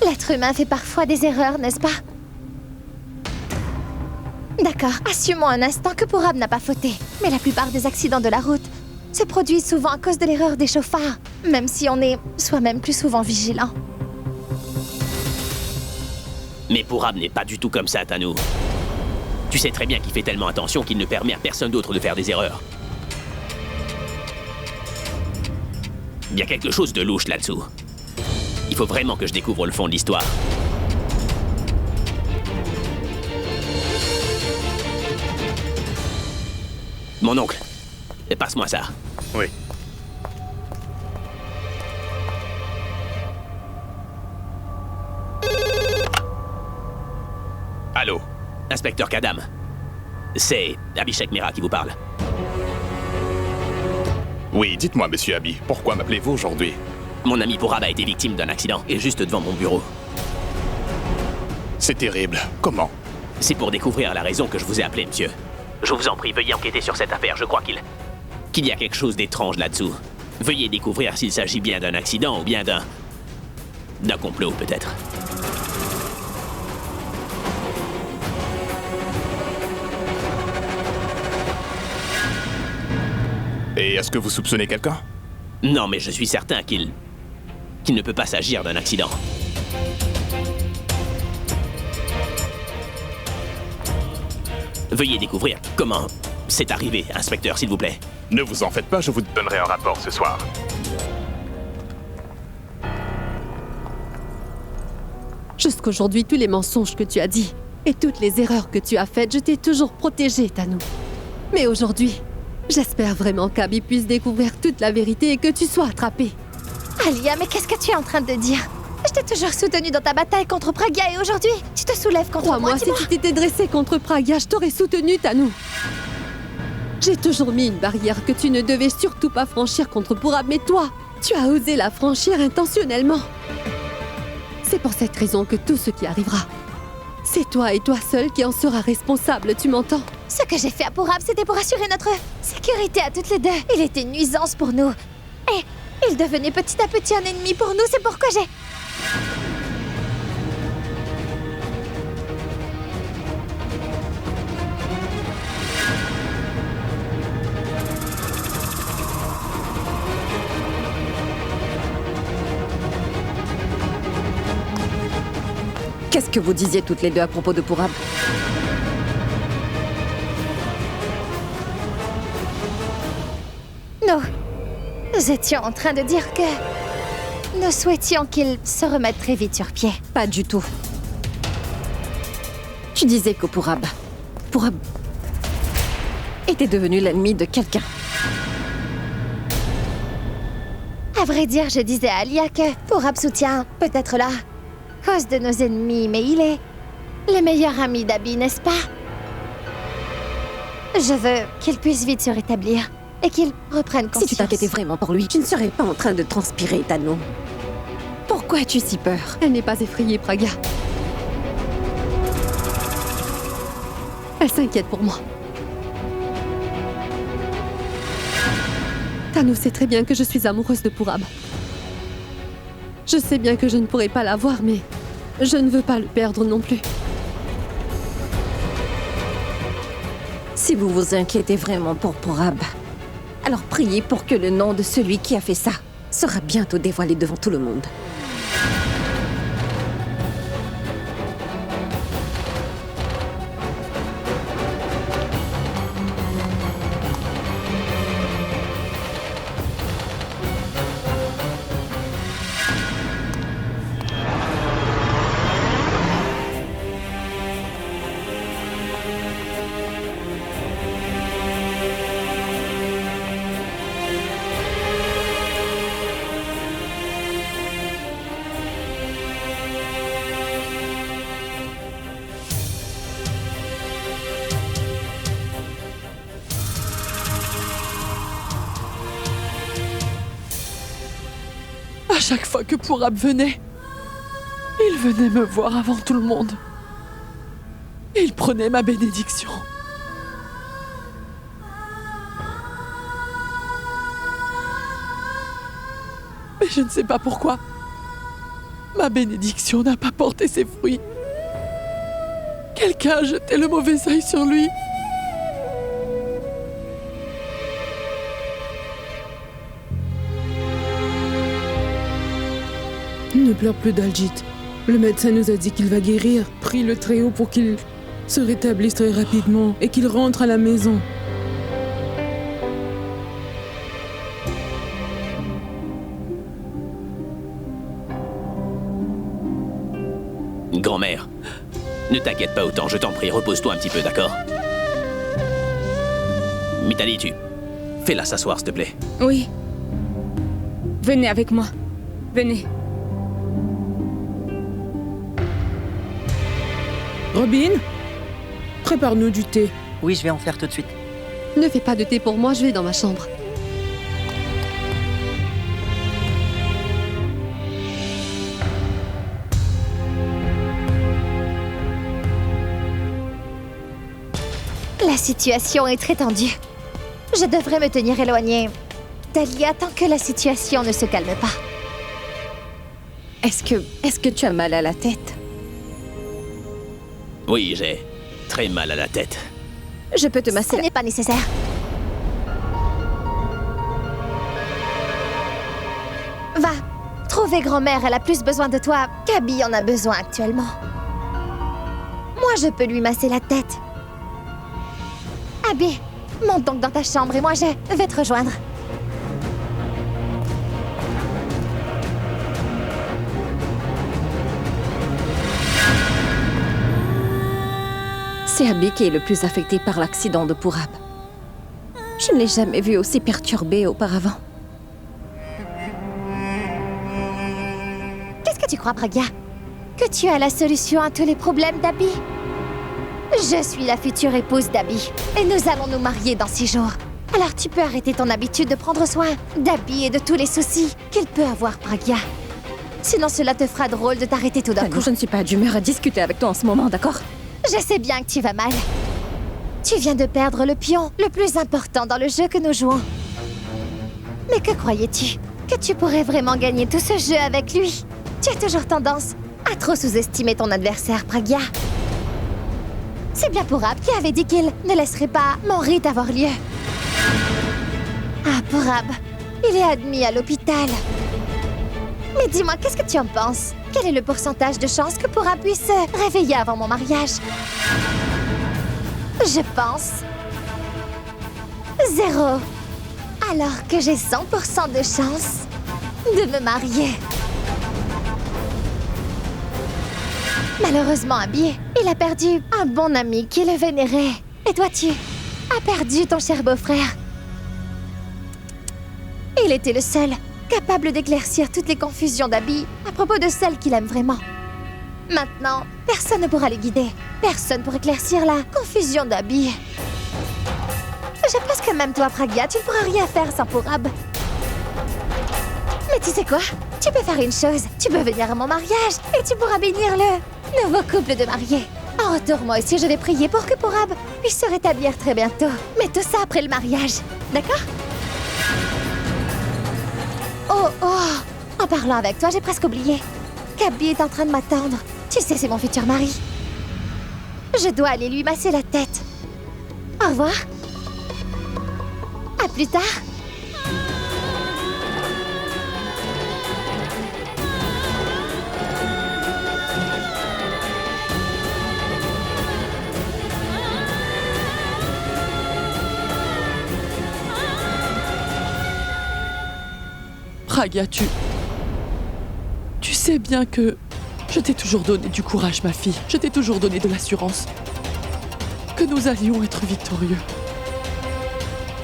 L'être humain fait parfois des erreurs, n'est-ce pas? D'accord, assumons un instant que Purab n'a pas fauté. Mais la plupart des accidents de la route se produisent souvent à cause de l'erreur des chauffards, même si on est soi-même plus souvent vigilant. Mais Purab n'est pas du tout comme ça, Tanu. Tu sais très bien qu'il fait tellement attention qu'il ne permet à personne d'autre de faire des erreurs. Il y a quelque chose de louche là-dessous. Il faut vraiment que je découvre le fond de l'histoire. Mon oncle, passe-moi ça. Oui. Allô, inspecteur Kadam. C'est Abhishek Mehra qui vous parle. Oui, dites-moi, monsieur Abhi, pourquoi m'appelez-vous aujourd'hui? Mon ami Purab a été victime d'un accident, et juste devant mon bureau. C'est terrible. Comment? C'est pour découvrir la raison que je vous ai appelé, monsieur. Je vous en prie, veuillez enquêter sur cette affaire. Je crois qu'il y a quelque chose d'étrange là-dessous. Veuillez découvrir s'il s'agit bien d'un accident ou bien d'un complot, peut-être. Et est-ce que vous soupçonnez quelqu'un? Non, mais je suis certain qu'il ne peut pas s'agir d'un accident. Veuillez découvrir comment c'est arrivé, inspecteur, s'il vous plaît. Ne vous en faites pas, je vous donnerai un rapport ce soir. Jusqu'aujourd'hui, tous les mensonges que tu as dit et toutes les erreurs que tu as faites, je t'ai toujours protégée, Tanu. Mais aujourd'hui, j'espère vraiment qu'Abhi puisse découvrir toute la vérité et que tu sois attrapée. Alia, mais qu'est-ce que tu es en train de dire? Je t'ai toujours soutenue dans ta bataille contre Pragya et aujourd'hui, tu te soulèves contre moi, Crois-moi, si dis-moi. tu t'étais dressée contre Pragya, je t'aurais soutenue, Tanu. J'ai toujours mis une barrière que tu ne devais surtout pas franchir contre Purab, mais toi, tu as osé la franchir intentionnellement. C'est pour cette raison que tout ce qui arrivera, c'est toi et toi seul qui en sera responsable, tu m'entends? Ce que j'ai fait à Purab, c'était pour assurer notre sécurité à toutes les deux. Il était une nuisance pour nous. Et il devenait petit à petit un ennemi pour nous, c'est pourquoi j'ai... Qu'est-ce que vous disiez toutes les deux à propos de Purab? Nous étions en train de dire que... nous souhaitions qu'il se remette très vite sur pied. Pas du tout. Tu disais que Purab était devenu l'ennemi de quelqu'un. À vrai dire, je disais à Alia que Purab soutient peut-être la cause de nos ennemis, mais il est le meilleur ami d'Abhi, n'est-ce pas? Je veux qu'il puisse vite se rétablir et qu'il reprenne conscience. Si tu t'inquiétais vraiment pour lui, tu ne serais pas en train de transpirer, Tanu. Pourquoi as-tu si peur? Elle n'est pas effrayée, Pragya. Elle s'inquiète pour moi. Tanu sait très bien que je suis amoureuse de Purab. Je sais bien que je ne pourrai pas l'avoir, mais je ne veux pas le perdre non plus. Si vous vous inquiétez vraiment pour Purab, alors priez pour que le nom de celui qui a fait ça sera bientôt dévoilé devant tout le monde. À chaque fois que Purab venait, il venait me voir avant tout le monde. Il prenait ma bénédiction. Mais je ne sais pas pourquoi. Ma bénédiction n'a pas porté ses fruits. Quelqu'un a jeté le mauvais œil sur lui. Ne pleure plus, Daljit. Le médecin nous a dit qu'il va guérir. Prie le Très-Haut pour qu'il se rétablisse très rapidement et qu'il rentre à la maison. Grand-mère, ne t'inquiète pas autant, je t'en prie, repose-toi un petit peu, d'accord? Mitali, tu... Fais-la s'asseoir, s'il te plaît. Oui. Venez avec moi. Venez. Robin, prépare-nous du thé. Oui, je vais en faire tout de suite. Ne fais pas de thé pour moi, je vais dans ma chambre. La situation est très tendue. Je devrais me tenir éloignée d'Alia tant que la situation ne se calme pas. Est-ce que tu as mal à la tête? Oui, j'ai très mal à la tête. Je peux te masser Ce n'est pas nécessaire. Va, trouver grand-mère, elle a plus besoin de toi qu'Abby en a besoin actuellement. Moi, je peux lui masser la tête. Abby, monte donc dans ta chambre et moi, je vais te rejoindre. C'est Abby qui est le plus affecté par l'accident de Purab. Je ne l'ai jamais vu aussi perturbé auparavant. Qu'est-ce que tu crois, Pragya? Que tu as la solution à tous les problèmes d'Abby? Je suis la future épouse d'Abby et nous allons nous marier dans 6 jours. Alors tu peux arrêter ton habitude de prendre soin d'Abby et de tous les soucis qu'il peut avoir, Pragya. Sinon cela te fera drôle de t'arrêter tout d'un coup. Je ne suis pas d'humeur à discuter avec toi en ce moment, d'accord? Je sais bien que tu vas mal. Tu viens de perdre le pion le plus important dans le jeu que nous jouons. Mais que croyais-tu? Que tu pourrais vraiment gagner tout ce jeu avec lui? Tu as toujours tendance à trop sous-estimer ton adversaire, Pragya. C'est bien Purab qui avait dit qu'il ne laisserait pas mon rite avoir lieu. Ah, Purab, il est admis à l'hôpital. Mais dis-moi, qu'est-ce que tu en penses? Quel est le pourcentage de chances que Purab puisse se réveiller avant mon mariage? Je pense... 0. Alors que j'ai 100% de chance de me marier. Malheureusement, Abby, il a perdu un bon ami qui le vénérait. Et toi, tu as perdu ton cher beau-frère. Il était le seul capable d'éclaircir toutes les confusions d'Abby à propos de celle qu'il aime vraiment. Maintenant, personne ne pourra le guider. Personne pour éclaircir la confusion d'Abby. Je pense que même toi, Pragya, tu ne pourras rien faire sans Purab. Mais tu sais quoi? Tu peux faire une chose. Tu peux venir à mon mariage et tu pourras bénir le nouveau couple de mariés. En retour, moi aussi, je vais prier pour que Purab puisse se rétablir très bientôt. Mais tout ça après le mariage. D'accord? Oh! En parlant avec toi, j'ai presque oublié qu'Abby est en train de m'attendre. Tu sais, c'est mon futur mari. Je dois aller lui masser la tête. Au revoir. À plus tard. Pragya, tu sais bien que je t'ai toujours donné du courage, ma fille. Je t'ai toujours donné de l'assurance que nous allions être victorieux.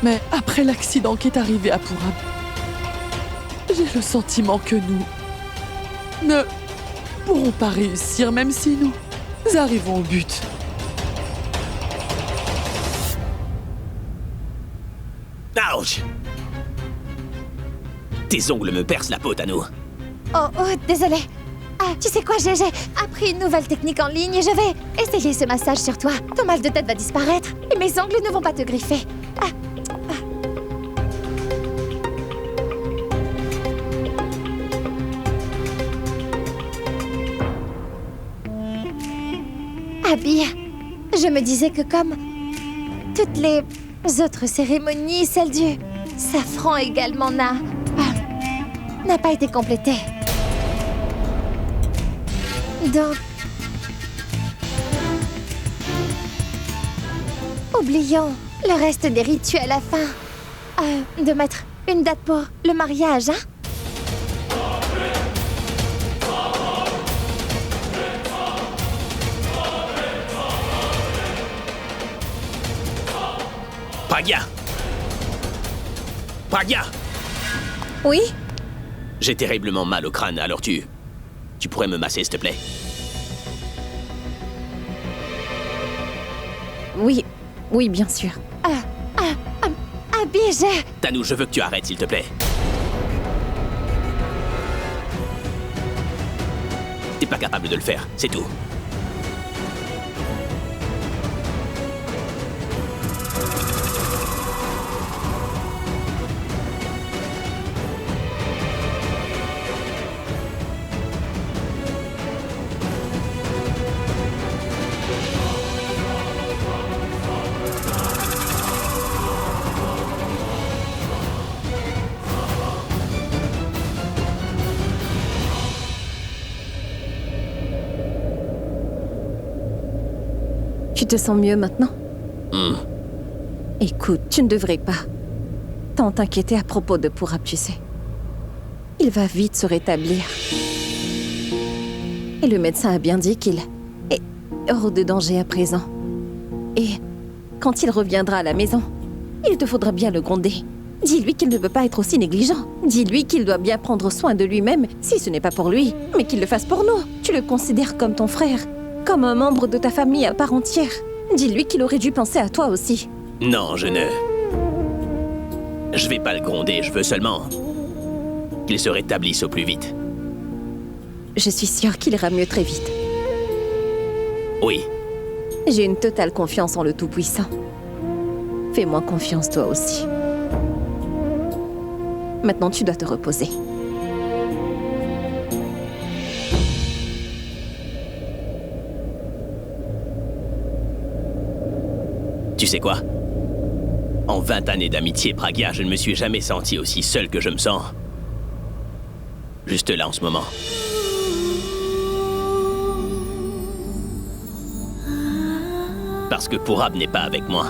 Mais après l'accident qui est arrivé à Purab, j'ai le sentiment que nous ne pourrons pas réussir, même si nous arrivons au but. Ouch! Tes ongles me percent la peau, Tano. Oh, désolé. Ah, tu sais quoi, j'ai appris une nouvelle technique en ligne et je vais essayer ce massage sur toi. Ton mal de tête va disparaître et mes ongles ne vont pas te griffer. Ah. Abby, je me disais que comme toutes les autres cérémonies, celle du safran également n'a pas été complétée. Donc, oublions le reste des rituels afin de mettre une date pour le mariage, hein? Pragya! Pragya! Oui? J'ai terriblement mal au crâne, alors tu pourrais me masser, s'il te plaît? Oui, oui, bien sûr. Abby, Tanou, je veux que tu arrêtes, s'il te plaît. T'es pas capable de le faire, c'est tout. Tu te sens mieux maintenant? Écoute, tu ne devrais pas tant t'inquiéter à propos de Purab, tu sais. Il va vite se rétablir. Et le médecin a bien dit qu'il est hors de danger à présent. Et quand il reviendra à la maison, il te faudra bien le gronder. Dis-lui qu'il ne peut pas être aussi négligent. Dis-lui qu'il doit bien prendre soin de lui-même, si ce n'est pas pour lui, mais qu'il le fasse pour nous. Tu le considères comme ton frère, comme un membre de ta famille à part entière. Dis-lui qu'il aurait dû penser à toi aussi. Non, je vais pas le gronder, je veux seulement qu'il se rétablisse au plus vite. Je suis sûre qu'il ira mieux très vite. Oui. J'ai une totale confiance en le Tout-Puissant. Fais-moi confiance toi aussi. Maintenant, tu dois te reposer. Tu sais quoi? En 20 années d'amitié, Pragya, je ne me suis jamais senti aussi seul que je me sens. Juste là en ce moment. Parce que Purab n'est pas avec moi.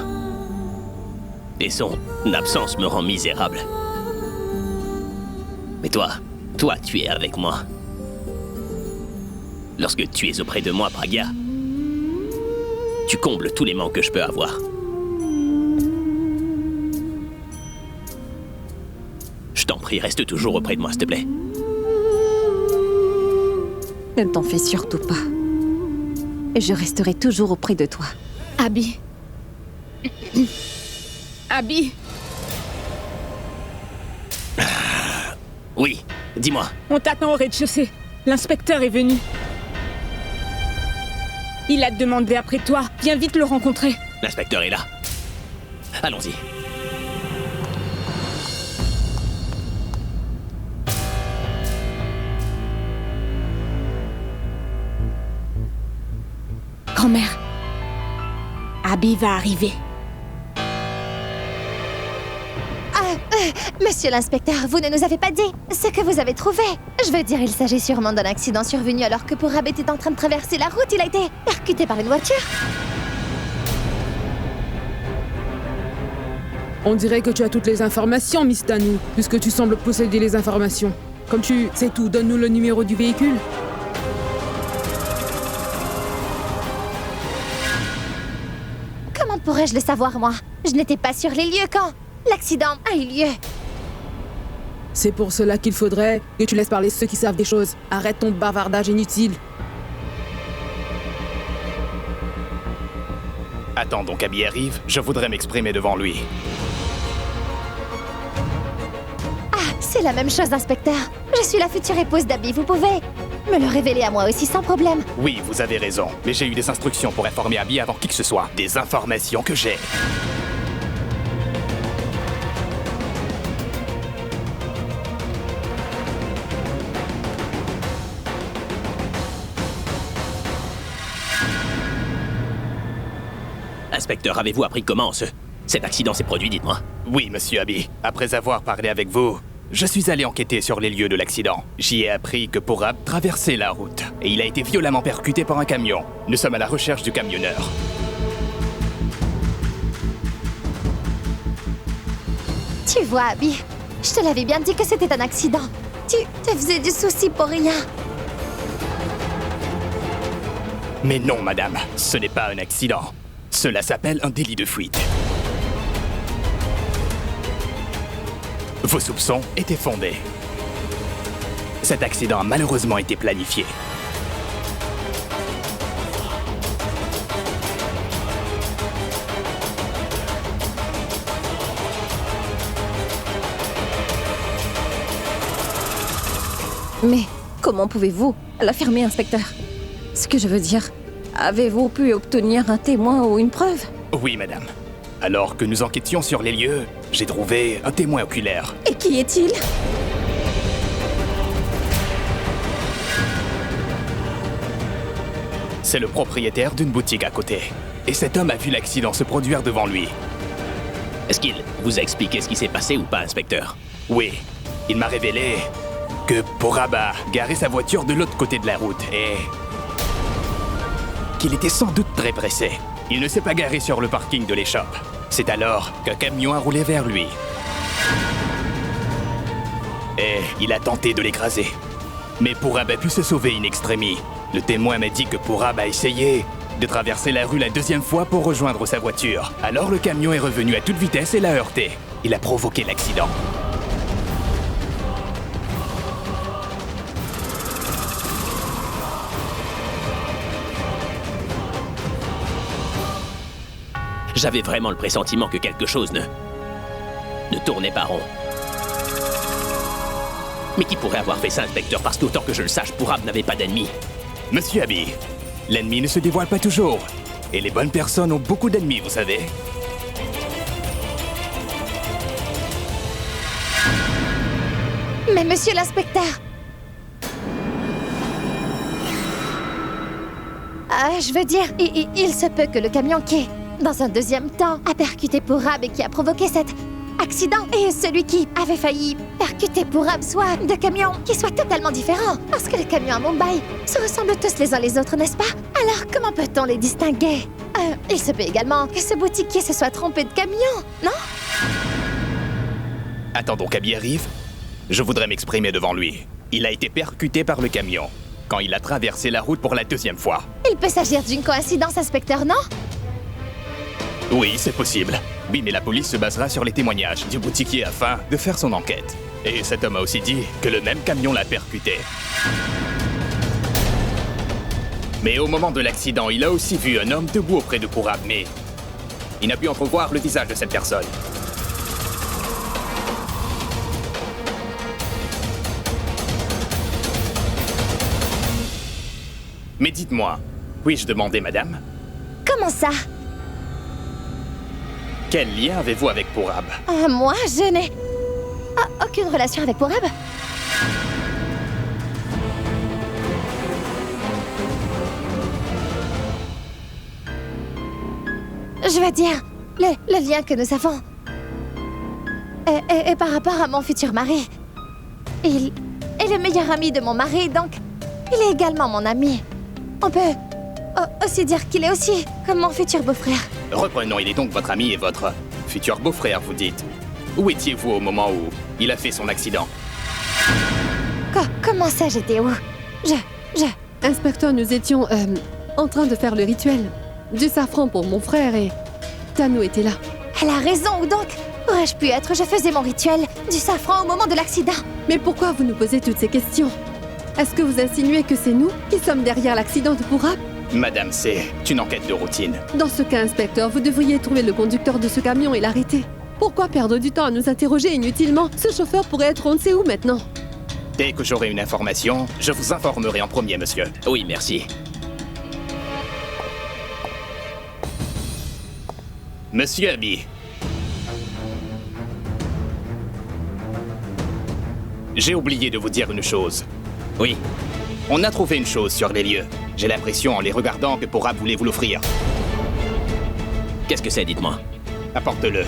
Et son absence me rend misérable. Mais toi, tu es avec moi. Lorsque tu es auprès de moi, Pragya, tu combles tous les manques que je peux avoir. Je t'en prie, reste toujours auprès de moi, s'il te plaît. Ne t'en fais surtout pas. Et je resterai toujours auprès de toi. Abby. Abby, Oui, dis-moi. on t'attend au rez-de-chaussée. L'inspecteur est venu. Il a demandé après toi. Viens vite le rencontrer. L'inspecteur est là. Allons-y. Grand-mère, Abby va arriver. Monsieur l'inspecteur, vous ne nous avez pas dit ce que vous avez trouvé. Je veux dire, il s'agit sûrement d'un accident survenu alors que Purab était en train de traverser la route. Il a été percuté par une voiture. On dirait que tu as toutes les informations, Miss Tanou, puisque tu sembles posséder les informations. Comme tu sais tout, donne-nous le numéro du véhicule. Comment pourrais-je le savoir, moi? Je n'étais pas sur les lieux quand l'accident a eu lieu. C'est pour cela qu'il faudrait que tu laisses parler ceux qui savent des choses. Arrête ton bavardage inutile. Attendons qu'Abby arrive, je voudrais m'exprimer devant lui. Ah, c'est la même chose, inspecteur. Je suis la future épouse d'Abby. Vous pouvez me le révéler à moi aussi sans problème. Oui, vous avez raison, mais j'ai eu des instructions pour informer Abby avant qui que ce soit. Des informations que j'ai. inspecteur, avez-vous appris comment cet accident s'est produit, dites-moi? Oui, monsieur Abby. Après avoir parlé avec vous, je suis allé enquêter sur les lieux de l'accident. J'y ai appris que Pourab traversait la route et il a été violemment percuté par un camion. Nous sommes à la recherche du camionneur. Tu vois, Abby, je te l'avais bien dit que c'était un accident. Tu te faisais du souci pour rien. Mais non, madame, ce n'est pas un accident. Cela s'appelle un délit de fuite. Vos soupçons étaient fondés. Cet accident a malheureusement été planifié. Mais comment pouvez-vous l'affirmer, inspecteur? Ce que je veux dire, avez-vous pu obtenir un témoin ou une preuve? Oui, madame. Alors que nous enquêtions sur les lieux, j'ai trouvé un témoin oculaire. Et qui est-il? C'est le propriétaire d'une boutique à côté. Et cet homme a vu l'accident se produire devant lui. Est-ce qu'il vous a expliqué ce qui s'est passé ou pas, inspecteur? Oui, il m'a révélé que Pourab a garé sa voiture de l'autre côté de la route et qu'il était sans doute très pressé. Il ne s'est pas garé sur le parking de l'échoppe. C'est alors qu'un camion a roulé vers lui. Et il a tenté de l'écraser. Mais Pourab a pu se sauver in extremis. Le témoin m'a dit que Pourab a essayé de traverser la rue la deuxième fois pour rejoindre sa voiture. Alors le camion est revenu à toute vitesse et l'a heurté. Il a provoqué l'accident. J'avais vraiment le pressentiment que quelque chose ne tournait pas rond. Mais qui pourrait avoir fait ça, inspecteur? Parce qu'autant que je le sache, Pourab n'avait pas d'ennemis. Monsieur Abby, l'ennemi ne se dévoile pas toujours. Et les bonnes personnes ont beaucoup d'ennemis, vous savez. Mais monsieur l'inspecteur... je veux dire, il se peut que le camion qui, dans un deuxième temps, a percuté Pourab et qui a provoqué cet accident, et celui qui avait failli percuter Pourab soit deux camions qui soient totalement différents. Parce que les camions à Mumbai se ressemblent tous les uns les autres, n'est-ce pas? Alors comment peut-on les distinguer? Il se peut également que ce boutiquier se soit trompé de camion, non? Attendons qu'Abby arrive. Je voudrais m'exprimer devant lui. Il a été percuté par le camion quand il a traversé la route pour la deuxième fois. Il peut s'agir d'une coïncidence, inspecteur, non? Oui, c'est possible. Oui, mais la police se basera sur les témoignages du boutiquier afin de faire son enquête. Et cet homme a aussi dit que le même camion l'a percuté. Mais au moment de l'accident, il a aussi vu un homme debout auprès de Pourab, mais il n'a pu entrevoir le visage de cette personne. Mais dites-moi, puis-je demander, madame, Comment ça? quel lien avez-vous avec Pourab? Moi, je n'ai... aucune relation avec Pourab? Je veux dire, le lien que nous avons est par rapport à mon futur mari. Il est le meilleur ami de mon mari, donc il est également mon ami. On peut aussi dire qu'il est aussi comme mon futur beau-frère. Reprenons, il est donc votre ami et votre futur beau-frère, vous dites. Où étiez-vous au moment où il a fait son accident? Comment ça, j'étais où? Inspecteur, nous étions en train de faire le rituel. Du safran pour mon frère et Tano était là. Elle a raison, où donc aurais-je pu être? Je faisais mon rituel du safran au moment de l'accident. Mais pourquoi vous nous posez toutes ces questions? Est-ce que vous insinuez que c'est nous qui sommes derrière l'accident de Pourab? Madame, c'est une enquête de routine. Dans ce cas, inspecteur, vous devriez trouver le conducteur de ce camion et l'arrêter. Pourquoi perdre du temps à nous interroger inutilement? Ce chauffeur pourrait être on ne sait où maintenant. Dès que j'aurai une information, je vous informerai en premier, monsieur. Oui, merci. Monsieur Abby. J'ai oublié de vous dire une chose. Oui. On a trouvé une chose sur les lieux. J'ai l'impression en les regardant que Pourab voulait vous l'offrir. Qu'est-ce que c'est, dites-moi? Apporte-le.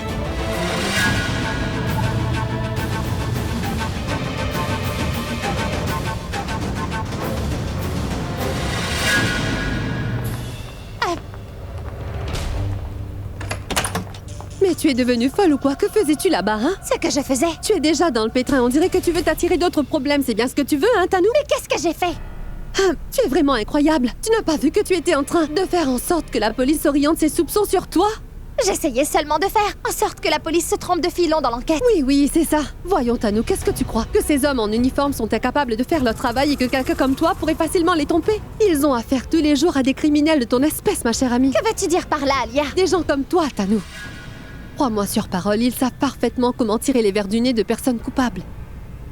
Mais tu es devenue folle ou quoi? Que faisais-tu là-bas, hein? Ce que je faisais. Tu es déjà dans le pétrin, on dirait que tu veux t'attirer d'autres problèmes, c'est bien ce que tu veux, hein, Tanou? Mais qu'est-ce que j'ai fait? Ah, tu es vraiment incroyable. Tu n'as pas vu que tu étais en train de faire en sorte que la police oriente ses soupçons sur toi? J'essayais seulement de faire en sorte que la police se trompe de filon dans l'enquête. Oui, c'est ça. Voyons, Tanou, qu'est-ce que tu crois? Que ces hommes en uniforme sont incapables de faire leur travail et que quelqu'un comme toi pourrait facilement les tromper? Ils ont affaire tous les jours à des criminels de ton espèce, ma chère amie. Que veux-tu dire par là, Alia? Des gens comme toi, Tanou. Crois-moi sur parole, ils savent parfaitement comment tirer les vers du nez de personnes coupables.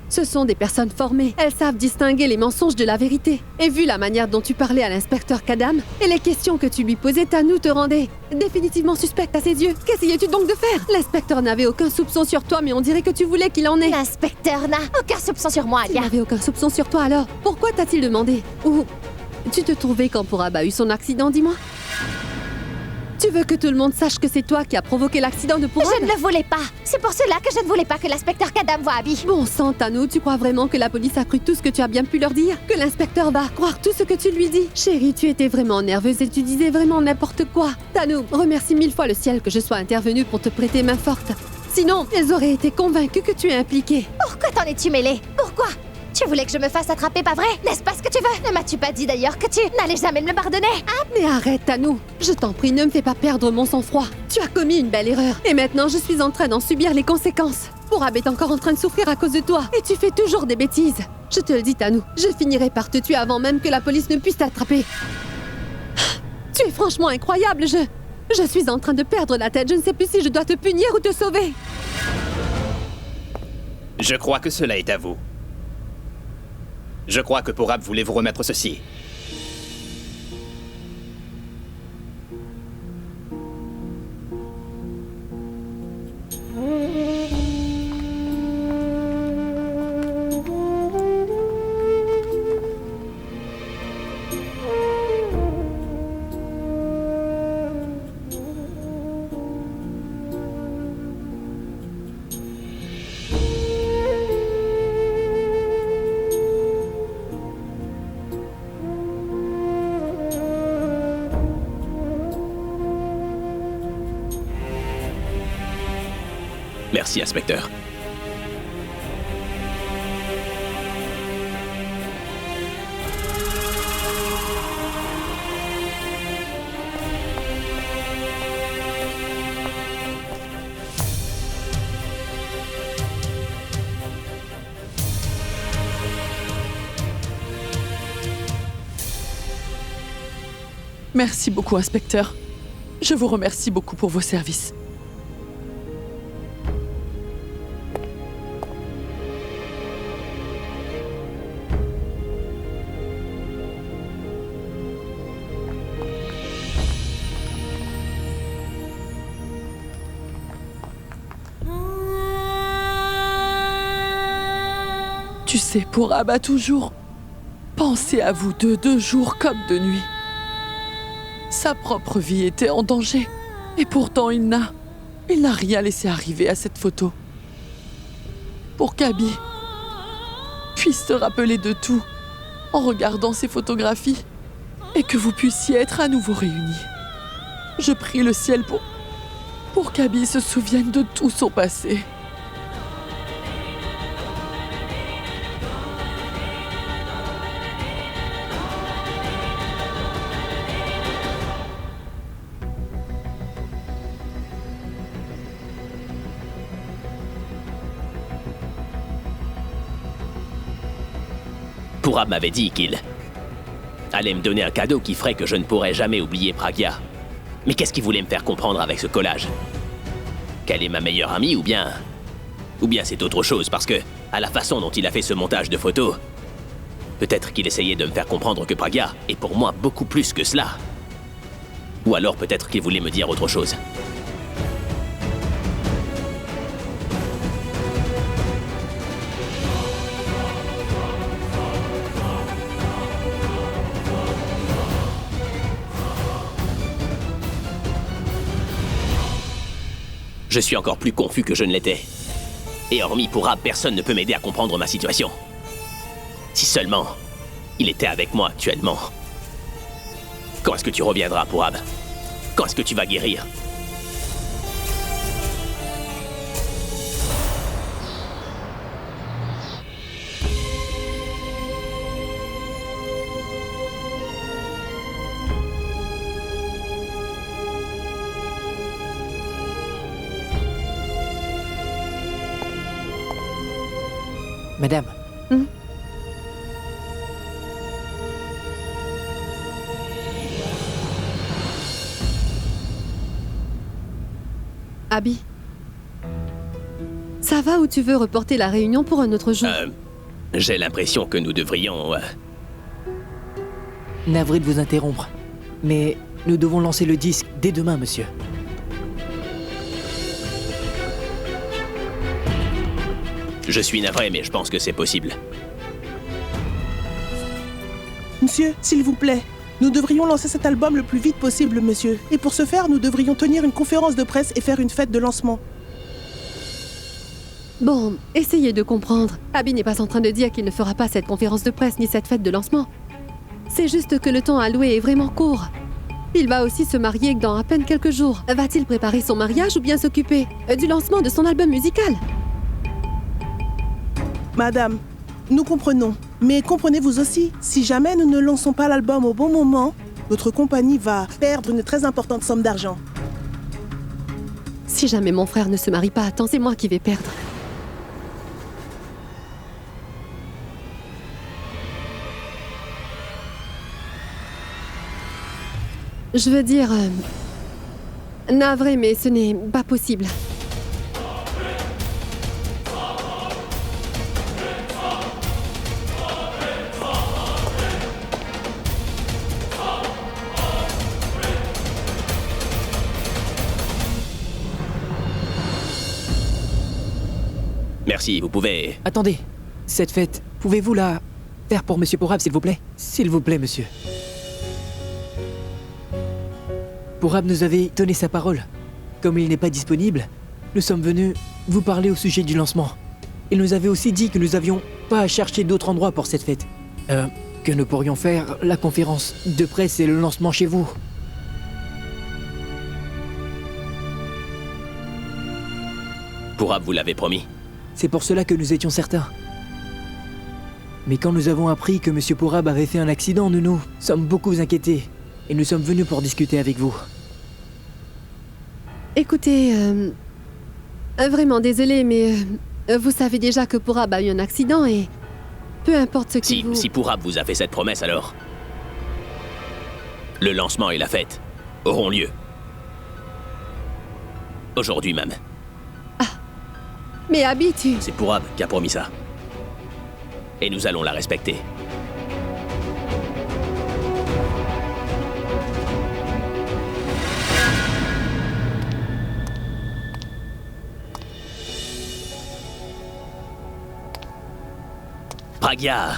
Ce sont des personnes formées. Elles savent distinguer les mensonges de la vérité. Et vu la manière dont tu parlais à l'inspecteur Kadam et les questions que tu lui posais, Tanou te rendait définitivement suspecte à ses yeux. Qu'essayais-tu donc de faire? L'inspecteur n'avait aucun soupçon sur toi, mais on dirait que tu voulais qu'il en ait. L'inspecteur n'a aucun soupçon sur moi, Il Alia. n'avait aucun soupçon sur toi alors. Pourquoi t'a-t-il demandé? Où tu te trouvais quand Pourab a eu son accident, dis-moi? Tu veux que tout le monde sache que c'est toi qui as provoqué l'accident de Pourab? Je ne le voulais pas. C'est pour cela que je ne voulais pas que l'inspecteur Kadam voie Abby. Bon sang, Tanou, tu crois vraiment que la police a cru tout ce que tu as bien pu leur dire? Que l'inspecteur va croire tout ce que tu lui dis? Chérie, tu étais vraiment nerveuse et tu disais vraiment n'importe quoi. Tanou, remercie 1000 fois le ciel que je sois intervenue pour te prêter main forte. Sinon, elles auraient été convaincues que tu es impliquée. Pourquoi t'en es-tu mêlée? Pourquoi? Tu voulais que je me fasse attraper, pas vrai? N'est-ce pas ce que tu veux? Ne m'as-tu pas dit d'ailleurs que tu n'allais jamais me le pardonner? Ah, Mais arrête, Tanou. Je t'en prie, ne me fais pas perdre mon sang-froid. Tu as commis une belle erreur. Et maintenant, je suis en train d'en subir les conséquences. Pourab est encore en train de souffrir à cause de toi. Et tu fais toujours des bêtises. Je te le dis, Tanou. Je finirai par te tuer avant même que la police ne puisse t'attraper. Tu es franchement incroyable. Je suis en train de perdre la tête. Je ne sais plus si je dois te punir ou te sauver. Je crois que cela est à vous. Je crois que Pourab voulait vous remettre ceci. Merci, inspecteur. Merci beaucoup, inspecteur. Je vous remercie beaucoup pour vos services. Tu sais, Pourab a toujours pensé à vous deux de jour comme de nuit. Sa propre vie était en danger. Et pourtant, il n'a rien laissé arriver à cette photo. Pour qu'Abby puisse se rappeler de tout en regardant ces photographies et que vous puissiez être à nouveau réunis. Je prie le ciel pour qu'Abby se souvienne de tout son passé. Pourab m'avait dit qu'il allait me donner un cadeau qui ferait que je ne pourrais jamais oublier Pragya. Mais qu'est-ce qu'il voulait me faire comprendre avec ce collage? Qu'elle est ma meilleure amie ou bien c'est autre chose parce que, à la façon dont il a fait ce montage de photos, peut-être qu'il essayait de me faire comprendre que Pragya est pour moi beaucoup plus que cela. Ou alors peut-être qu'il voulait me dire autre chose. Je suis encore plus confus que je ne l'étais. Et hormis Pourab, personne ne peut m'aider à comprendre ma situation. Si seulement il était avec moi actuellement. Quand est-ce que tu reviendras, Pourab? Quand est-ce que tu vas guérir? Madame. Abby, ça va ou tu veux reporter la réunion pour un autre jour? J'ai l'impression que nous devrions... Navré de vous interrompre, mais nous devons lancer le disque dès demain, monsieur. Je suis navré, mais je pense que c'est possible. Monsieur, s'il vous plaît, nous devrions lancer cet album le plus vite possible, monsieur. Et pour ce faire, nous devrions tenir une conférence de presse et faire une fête de lancement. Bon, essayez de comprendre. Abby n'est pas en train de dire qu'il ne fera pas cette conférence de presse ni cette fête de lancement. C'est juste que le temps alloué est vraiment court. Il va aussi se marier dans à peine quelques jours. Va-t-il préparer son mariage ou bien s'occuper du lancement de son album musical? Madame, nous comprenons. Mais comprenez-vous aussi, si jamais nous ne lançons pas l'album au bon moment, notre compagnie va perdre une très importante somme d'argent. Si jamais mon frère ne se marie pas, attends, c'est moi qui vais perdre. Je veux dire... navré, mais ce n'est pas possible. Merci, vous pouvez... Attendez, cette fête, pouvez-vous la faire pour monsieur Pourab, s'il vous plaît? S'il vous plaît, monsieur. Pourab nous avait donné sa parole. Comme il n'est pas disponible, nous sommes venus vous parler au sujet du lancement. Il nous avait aussi dit que nous avions pas à chercher d'autres endroits pour cette fête. Que nous pourrions faire la conférence de presse et le lancement chez vous. Pourab vous l'avez promis. C'est pour cela que nous étions certains. Mais quand nous avons appris que monsieur Pourab avait fait un accident, nous sommes beaucoup inquiétés. Et nous sommes venus pour discuter avec vous. Écoutez, vraiment désolé, mais vous savez déjà que Pourab a eu un accident et peu importe ce qui vous... Si Pourab vous a fait cette promesse, alors... Le lancement et la fête auront lieu. Aujourd'hui même. Mais Abby, tu... C'est Pourab qui a promis ça. Et nous allons la respecter. Pragya!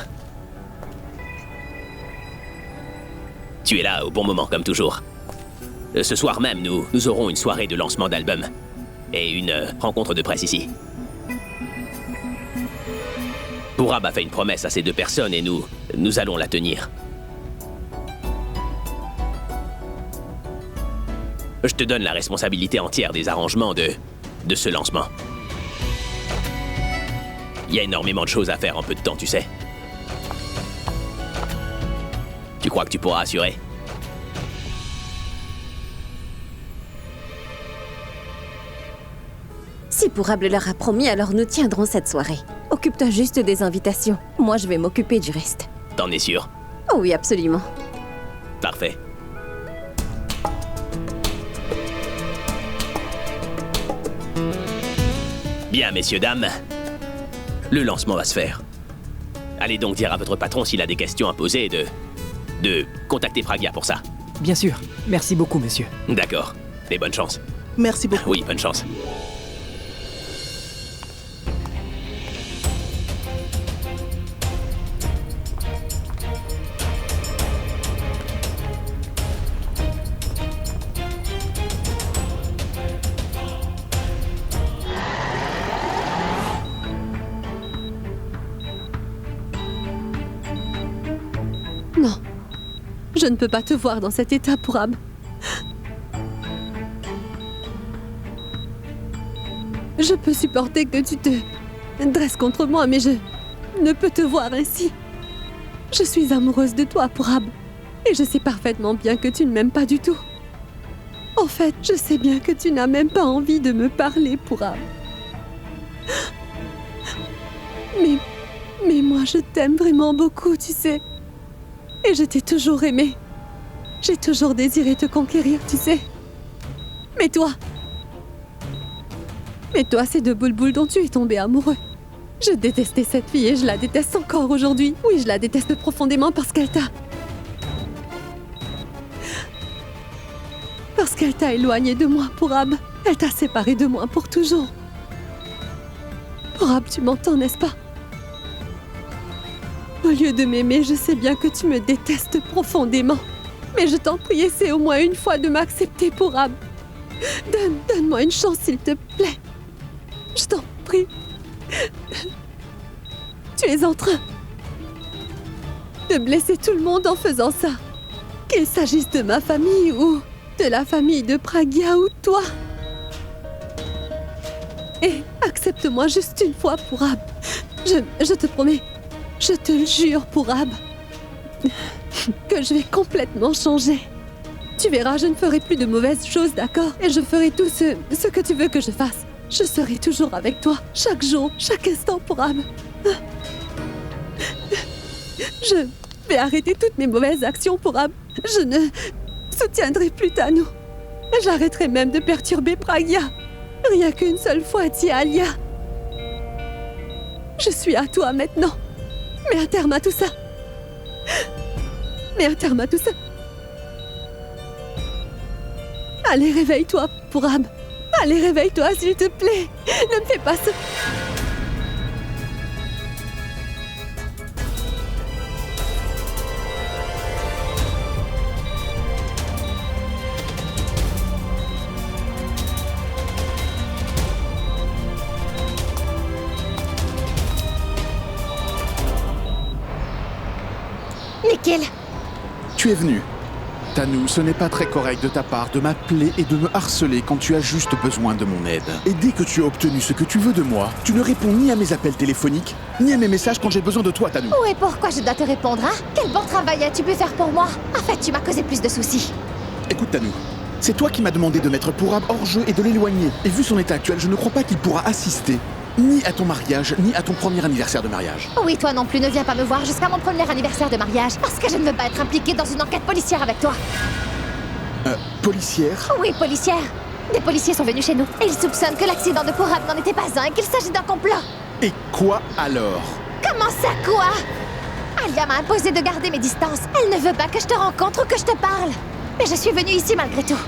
Tu es là au bon moment, comme toujours. Ce soir même, nous aurons une soirée de lancement d'album. Et une rencontre de presse ici. Pourab a fait une promesse à ces deux personnes et nous allons la tenir. Je te donne la responsabilité entière des arrangements de ce lancement. Il y a énormément de choses à faire en peu de temps, tu sais. Tu crois que tu pourras assurer? Si Pourab leur a promis, alors nous tiendrons cette soirée. Occupe-toi juste des invitations. Moi, je vais m'occuper du reste. T'en es sûr? Oh oui, absolument. Parfait. Bien, messieurs, dames. Le lancement va se faire. Allez donc dire à votre patron s'il a des questions à poser de contacter Pragya pour ça. Bien sûr. Merci beaucoup, monsieur. D'accord. Et bonne chance. Merci beaucoup. Oui, bonne chance. Non. Je ne peux pas te voir dans cet état, Purab. Je peux supporter que tu te dresses contre moi, mais je ne peux te voir ainsi. Je suis amoureuse de toi, Purab. Et je sais parfaitement bien que tu ne m'aimes pas du tout. En fait, je sais bien que tu n'as même pas envie de me parler, Purab. Mais moi, je t'aime vraiment beaucoup, tu sais. Et je t'ai toujours aimé. J'ai toujours désiré te conquérir, tu sais. Mais toi, c'est de Bulbul dont tu es tombé amoureux. Je détestais cette fille et je la déteste encore aujourd'hui. Oui, je la déteste profondément parce qu'elle t'a éloigné de moi, Purab. Elle t'a séparé de moi pour toujours. Purab, tu m'entends, n'est-ce pas? Au lieu de m'aimer, je sais bien que tu me détestes profondément. Mais je t'en prie, essaie au moins une fois de m'accepter, Purab. Donne-moi une chance, s'il te plaît. Je t'en prie. Tu es en train de blesser tout le monde en faisant ça. Qu'il s'agisse de ma famille ou de la famille de Pragya ou toi. Et accepte-moi juste une fois, Purab. Je te promets, je te le jure, Purab, que je vais complètement changer. Tu verras, je ne ferai plus de mauvaises choses, d'accord? Et je ferai tout ce que tu veux que je fasse. Je serai toujours avec toi, chaque jour, chaque instant, Purab. Je vais arrêter toutes mes mauvaises actions, Purab. Je ne soutiendrai plus Tanu. J'arrêterai même de perturber Pragya. Rien qu'une seule fois, Alia. Je suis à toi maintenant. Mets un terme à tout ça. Mets un terme à tout ça. Allez, réveille-toi, Purab. Allez, réveille-toi, s'il te plaît. Ne me fais pas ça. Nikhil! Tu es venu. Tanu, ce n'est pas très correct de ta part de m'appeler et de me harceler quand tu as juste besoin de mon aide. Et dès que tu as obtenu ce que tu veux de moi, tu ne réponds ni à mes appels téléphoniques, ni à mes messages quand j'ai besoin de toi, Tanu. Où et pourquoi je dois te répondre, hein? Quel bon travail as-tu pu faire pour moi? En fait, tu m'as causé plus de soucis. Écoute, Tanu, c'est toi qui m'as demandé de mettre Purab hors jeu et de l'éloigner. Et vu son état actuel, je ne crois pas qu'il pourra assister ni à ton mariage, ni à ton premier anniversaire de mariage. Oui, toi non plus, ne viens pas me voir jusqu'à mon premier anniversaire de mariage, parce que je ne veux pas être impliquée dans une enquête policière avec toi. Policière? Oui, policière. Des policiers sont venus chez nous, et ils soupçonnent que l'accident de Purab n'en était pas un, et qu'il s'agit d'un complot. Et quoi alors? Comment ça, quoi? Alia m'a imposé de garder mes distances. Elle ne veut pas que je te rencontre ou que je te parle. Mais je suis venue ici malgré tout.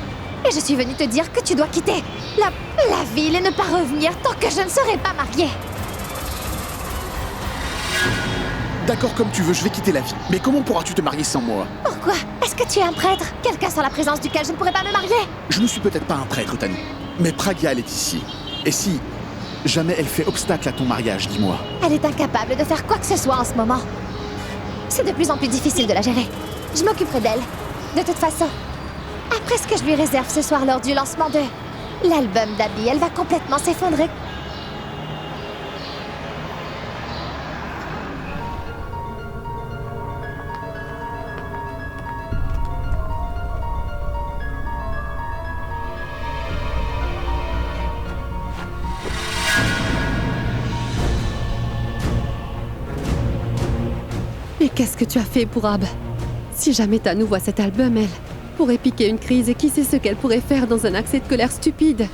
Et je suis venue te dire que tu dois quitter la ville et ne pas revenir tant que je ne serai pas mariée. D'accord, comme tu veux, je vais quitter la vie. Mais comment pourras-tu te marier sans moi? Pourquoi? Est-ce que tu es un prêtre? Quelqu'un sans la présence duquel je ne pourrais pas me marier? Je ne suis peut-être pas un prêtre, Tanu. Mais Pragya, elle est ici. Et si jamais elle fait obstacle à ton mariage, dis-moi. Elle est incapable de faire quoi que ce soit en ce moment. C'est de plus en plus difficile de la gérer. Je m'occuperai d'elle. De toute façon, après ce que je lui réserve ce soir lors du lancement de l'album d'Abby, elle va complètement s'effondrer. Mais qu'est-ce que tu as fait, Purab? Si jamais Tanu voit cet album, elle pourrait piquer une crise et qui sait ce qu'elle pourrait faire dans un accès de colère stupide.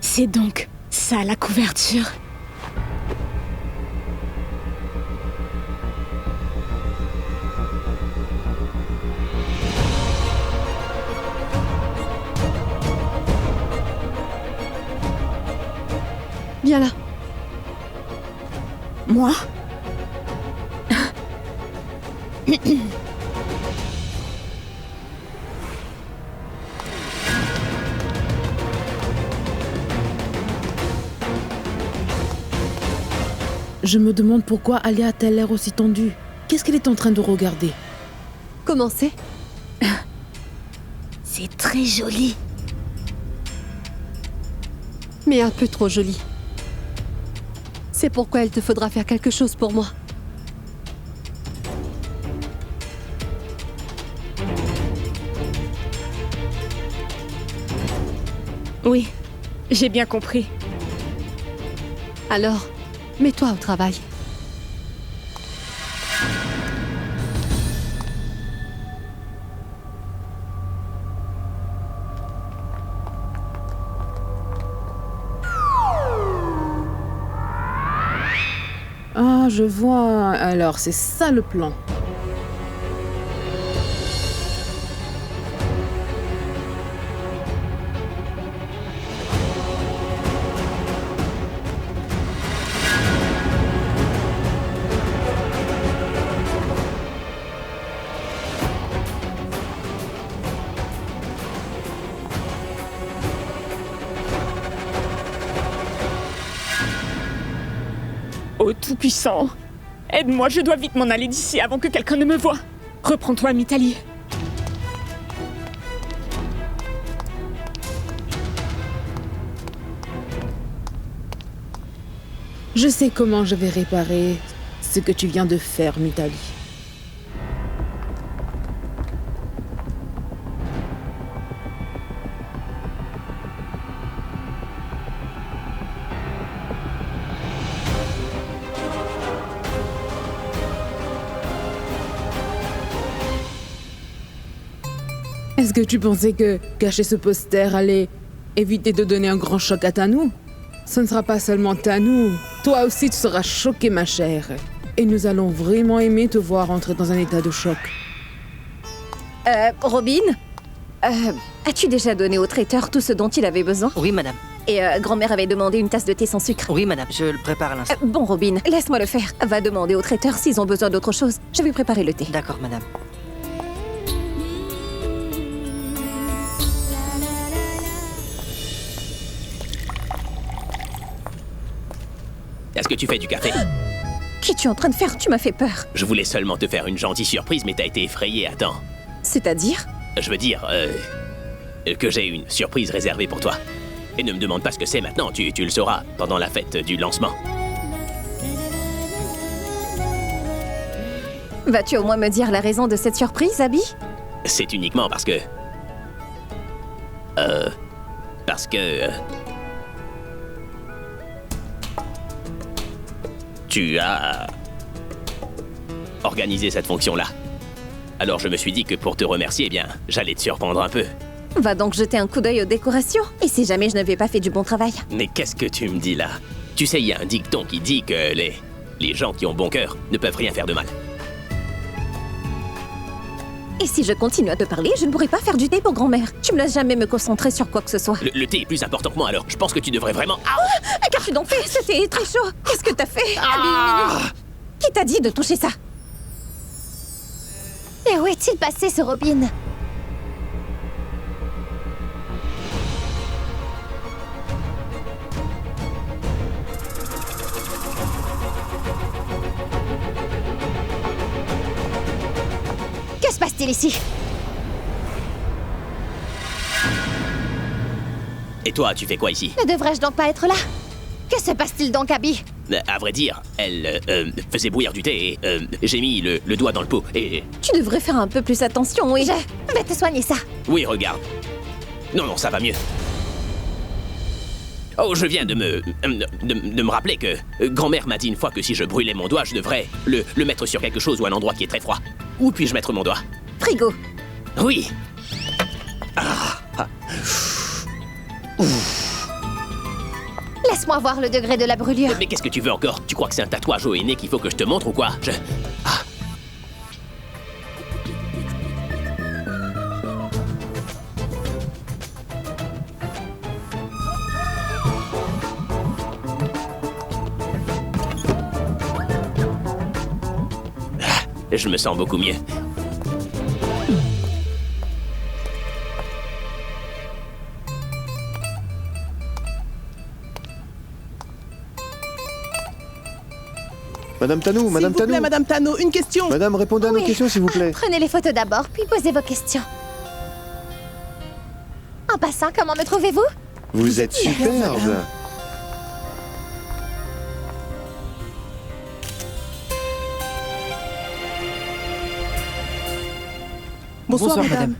C'est donc ça la couverture. Viens là. Moi? Je me demande pourquoi Alia a-t-elle l'air aussi tendue. Qu'est-ce qu'elle est en train de regarder? Comment c'est? C'est très joli. Mais un peu trop joli. C'est pourquoi il te faudra faire quelque chose pour moi. Oui, j'ai bien compris. Alors, mets-toi au travail. Ah, je vois. Alors, c'est ça le plan. Ô Tout-Puissant, aide-moi, je dois vite m'en aller d'ici avant que quelqu'un ne me voie. Reprends-toi, Mitali. Je sais comment je vais réparer ce que tu viens de faire, Mitali. Est-ce que tu pensais que cacher ce poster allait éviter de donner un grand choc à Tanou? Ce ne sera pas seulement Tanou. Toi aussi, tu seras choquée, ma chère. Et nous allons vraiment aimer te voir entrer dans un état de choc. Robin, as-tu déjà donné au traiteur tout ce dont il avait besoin? Oui, madame. Et grand-mère avait demandé une tasse de thé sans sucre. Oui, madame, je le prépare à l'instant. Bon, Robin, laisse-moi le faire. Va demander au traiteur s'ils ont besoin d'autre chose. Je vais préparer le thé. D'accord, madame. Est-ce que tu fais du café? Qu'es-tu en train de faire? Tu m'as fait peur. Je voulais seulement te faire une gentille surprise, mais t'as été effrayée à temps. C'est-à-dire? Je veux dire, que j'ai une surprise réservée pour toi. Et ne me demande pas ce que c'est maintenant, tu le sauras pendant la fête du lancement. Vas-tu au moins me dire la raison de cette surprise, Abby? C'est uniquement parce que... tu as... organisé cette fonction-là. Alors je me suis dit que pour te remercier, eh bien, j'allais te surprendre un peu. Va donc jeter un coup d'œil aux décorations. Et si jamais je n'avais pas fait du bon travail? Mais qu'est-ce que tu me dis là? Tu sais, il y a un dicton qui dit que les gens qui ont bon cœur ne peuvent rien faire de mal. Et si je continue à te parler, je ne pourrai pas faire du thé pour grand-mère. Tu me laisses jamais me concentrer sur quoi que ce soit. Le thé est plus important que moi, alors je pense que tu devrais vraiment... Qu'as-tu donc fait? Ce thé est très chaud. Qu'est-ce que t'as fait? Abby, qui t'a dit de toucher ça? Et où est-il passé, ce Robin? Que se passe-t-il ici? Et toi, tu fais quoi ici? Ne devrais-je donc pas être là? Que se passe-t-il donc, Abby? À vrai dire, elle faisait bouillir du thé et j'ai mis le doigt dans le pot et... Tu devrais faire un peu plus attention, oui. Je vais te soigner ça. Oui, regarde. Non, ça va mieux. Oh, je viens de me rappeler que grand-mère m'a dit une fois que si je brûlais mon doigt, je devrais le mettre sur quelque chose ou un endroit qui est très froid. Où puis-je mettre mon doigt? Frigo. Oui. Laisse-moi voir le degré de la brûlure. Mais qu'est-ce que tu veux encore? Tu crois que c'est un tatouage au henné qu'il faut que je te montre ou quoi? Je me sens beaucoup mieux. Madame Tanou, Madame S'il vous plaît, Tanou. Madame Tano, une question. Madame, répondez à nos Oui. questions, s'il vous plaît. Prenez les photos d'abord, puis posez vos questions. En passant, comment me trouvez-vous? Vous êtes superbe. Bonsoir, Bonsoir, madame.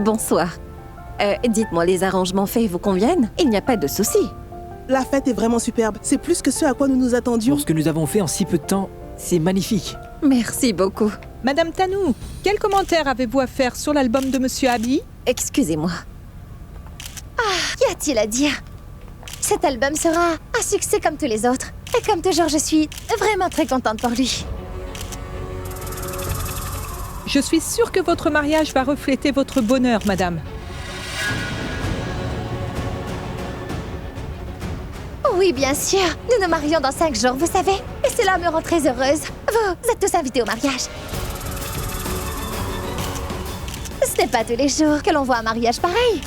Bonsoir. Dites-moi, les arrangements faits vous conviennent? Il n'y a pas de souci. La fête est vraiment superbe. C'est plus que ce à quoi nous nous attendions. Pour ce que nous avons fait en si peu de temps, c'est magnifique. Merci beaucoup. Madame Tanou, quel commentaire avez-vous à faire sur l'album de Monsieur Abi? Excusez-moi. Qu'y a-t-il à dire? Cet album sera un succès comme tous les autres. Et comme toujours, je suis vraiment très contente pour lui. Je suis sûre que votre mariage va refléter votre bonheur, madame. Oui, bien sûr. Nous nous marions dans 5 jours, vous savez. Et cela me rend très heureuse. Vous êtes tous invités au mariage. Ce n'est pas tous les jours que l'on voit un mariage pareil.